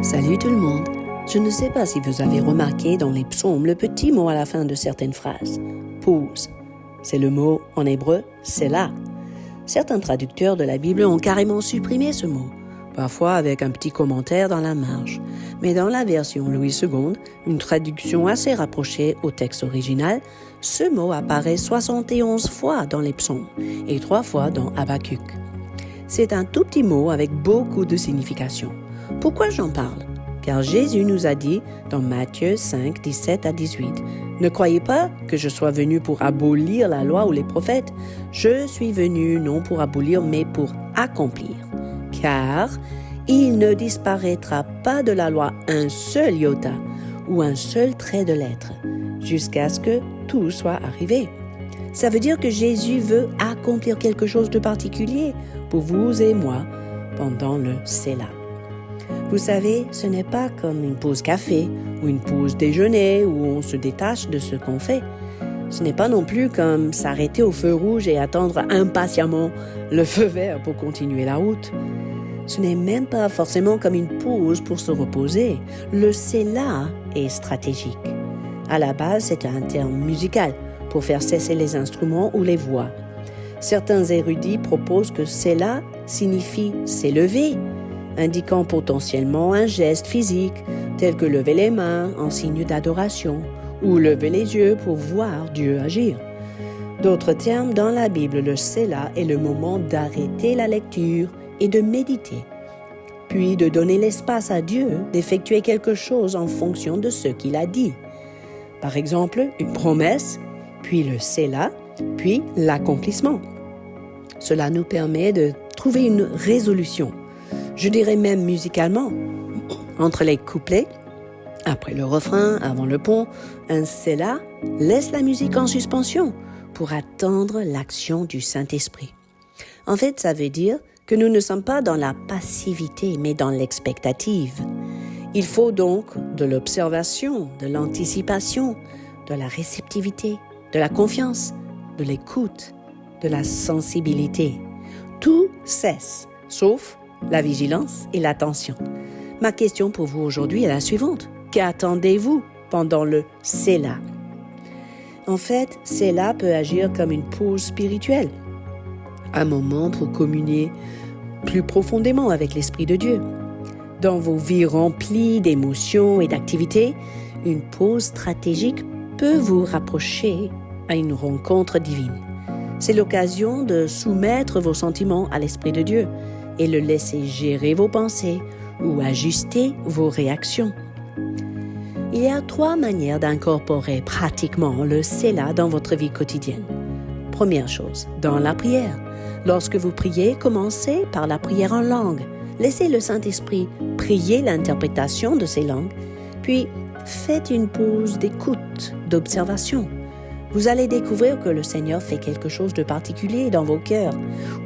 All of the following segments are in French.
Salut tout le monde. Je ne sais pas si vous avez remarqué dans les psaumes le petit mot à la fin de certaines phrases. Pause. C'est le mot en hébreu « Selah ». Certains traducteurs de la Bible ont carrément supprimé ce mot, parfois avec un petit commentaire dans la marge. Mais dans la version Louis II, une traduction assez rapprochée au texte original, ce mot apparaît 71 fois dans les psaumes et 3 fois dans Habakkuk. C'est un tout petit mot avec beaucoup de signification. Pourquoi j'en parle? Car Jésus nous a dit dans Matthieu 5, 17 à 18, « Ne croyez pas que je sois venu pour abolir la loi ou les prophètes. Je suis venu non pour abolir, mais pour accomplir. Car il ne disparaîtra pas de la loi un seul iota ou un seul trait de lettre, jusqu'à ce que tout soit arrivé. » Ça veut dire que Jésus veut accomplir quelque chose de particulier pour vous et moi pendant le Selah. Vous savez, ce n'est pas comme une pause café ou une pause déjeuner où on se détache de ce qu'on fait. Ce n'est pas non plus comme s'arrêter au feu rouge et attendre impatiemment le feu vert pour continuer la route. Ce n'est même pas forcément comme une pause pour se reposer. Le Selah est stratégique. À la base, c'est un terme musical pour faire cesser les instruments ou les voix. Certains érudits proposent que Selah signifie s'élever, indiquant potentiellement un geste physique tel que lever les mains en signe d'adoration ou lever les yeux pour voir Dieu agir. D'autres termes dans la Bible, le Selah est le moment d'arrêter la lecture et de méditer, puis de donner l'espace à Dieu d'effectuer quelque chose en fonction de ce qu'il a dit. Par exemple, une promesse, puis le Selah, puis l'accomplissement. Cela nous permet de trouver une résolution, je dirais même musicalement, entre les couplets, après le refrain, avant le pont, un Selah laisse la musique en suspension pour attendre l'action du Saint-Esprit. En fait, ça veut dire que nous ne sommes pas dans la passivité, mais dans l'expectative. Il faut donc de l'observation, de l'anticipation, de la réceptivité, de la confiance, de l'écoute, de la sensibilité. Tout cesse, sauf la vigilance et l'attention. Ma question pour vous aujourd'hui est la suivante. Qu'attendez-vous pendant le Selah? En fait, Selah peut agir comme une pause spirituelle, un moment pour communier plus profondément avec l'Esprit de Dieu. Dans vos vies remplies d'émotions et d'activités, une pause stratégique peut vous rapprocher à une rencontre divine. C'est l'occasion de soumettre vos sentiments à l'Esprit de Dieu et le laisser gérer vos pensées ou ajuster vos réactions. Il y a 3 manières d'incorporer pratiquement le Selah dans votre vie quotidienne. Première chose, dans la prière. Lorsque vous priez, commencez par la prière en langue. Laissez le Saint-Esprit prier l'interprétation de ces langues, puis faites une pause d'écoute, d'observation. Vous allez découvrir que le Seigneur fait quelque chose de particulier dans vos cœurs,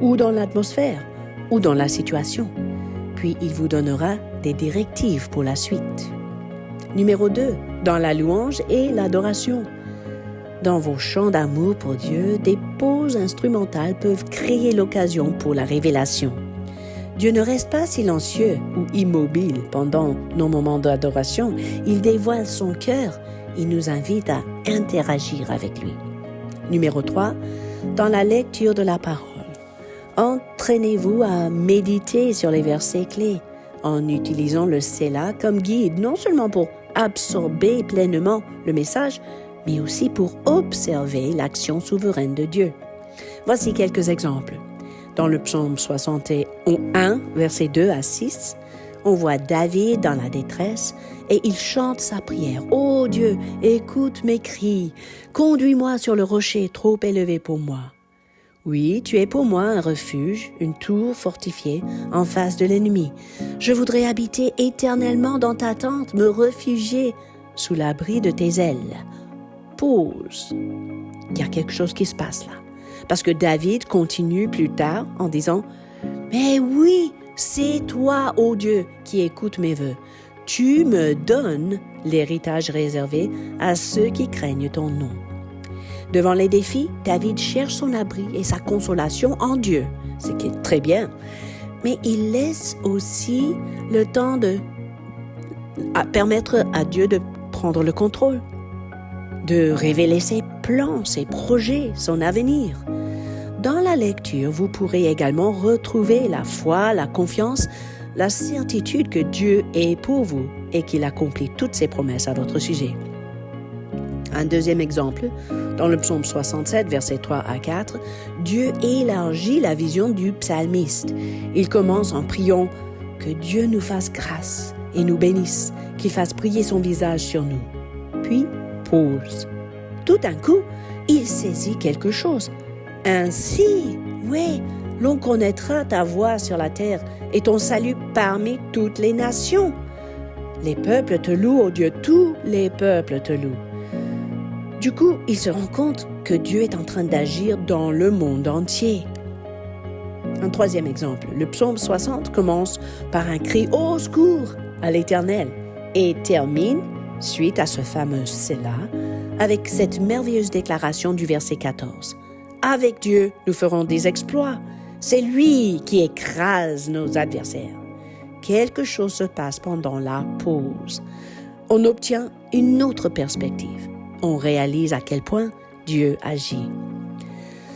ou dans l'atmosphère, ou dans la situation. Puis il vous donnera des directives pour la suite. Numéro 2, dans la louange et l'adoration. Dans vos chants d'amour pour Dieu, des pauses instrumentales peuvent créer l'occasion pour la révélation. Dieu ne reste pas silencieux ou immobile pendant nos moments d'adoration. Il dévoile son cœur. Il nous invite à interagir avec lui. Numéro 3, dans la lecture de la parole. Entraînez-vous à méditer sur les versets clés en utilisant le Selah comme guide, non seulement pour absorber pleinement le message, mais aussi pour observer l'action souveraine de Dieu. Voici quelques exemples. Dans le psaume 61, versets 2 à 6, on voit David dans la détresse et il chante sa prière. « Ô Dieu, écoute mes cris, conduis-moi sur le rocher trop élevé pour moi. Oui, tu es pour moi un refuge, une tour fortifiée en face de l'ennemi. Je voudrais habiter éternellement dans ta tente, me réfugier sous l'abri de tes ailes. » Pause. Il y a quelque chose qui se passe là. Parce que David continue plus tard en disant « Mais oui, c'est toi, ô Dieu, qui écoutes mes vœux. Tu me donnes l'héritage réservé à ceux qui craignent ton nom. » Devant les défis, David cherche son abri et sa consolation en Dieu, ce qui est très bien. Mais il laisse aussi le temps de permettre à Dieu de prendre le contrôle, de révéler ses plans, ses projets, son avenir. Dans la lecture, vous pourrez également retrouver la foi, la confiance, la certitude que Dieu est pour vous et qu'il accomplit toutes ses promesses à votre sujet. Un deuxième exemple, dans le psaume 67, versets 3 à 4, Dieu élargit la vision du psalmiste. Il commence en priant que Dieu nous fasse grâce et nous bénisse, qu'il fasse briller son visage sur nous. Puis, pause. Tout d'un coup, il saisit quelque chose. Ainsi, oui, l'on connaîtra ta voix sur la terre et ton salut parmi toutes les nations. Les peuples te louent, ô Dieu, tous les peuples te louent. Du coup, il se rend compte que Dieu est en train d'agir dans le monde entier. Un troisième exemple, le psaume 60 commence par un cri « Au secours !» à l'Éternel et termine, suite à ce fameux « Selah », avec cette merveilleuse déclaration du verset 14. « Avec Dieu, nous ferons des exploits. C'est lui qui écrase nos adversaires. » Quelque chose se passe pendant la pause. On obtient une autre perspective. On réalise à quel point Dieu agit.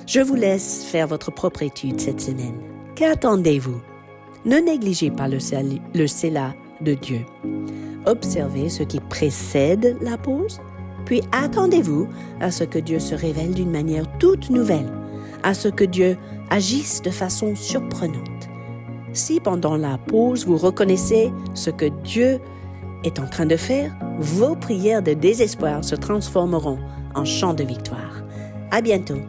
Je vous laisse faire votre propre étude cette semaine. Qu'attendez-vous? Ne négligez pas le Selah de Dieu. Observez ce qui précède la pause, puis attendez-vous à ce que Dieu se révèle d'une manière toute nouvelle, à ce que Dieu agisse de façon surprenante. Si pendant la pause vous reconnaissez ce que Dieu est en train de faire, vos prières de désespoir se transformeront en chants de victoire. À bientôt!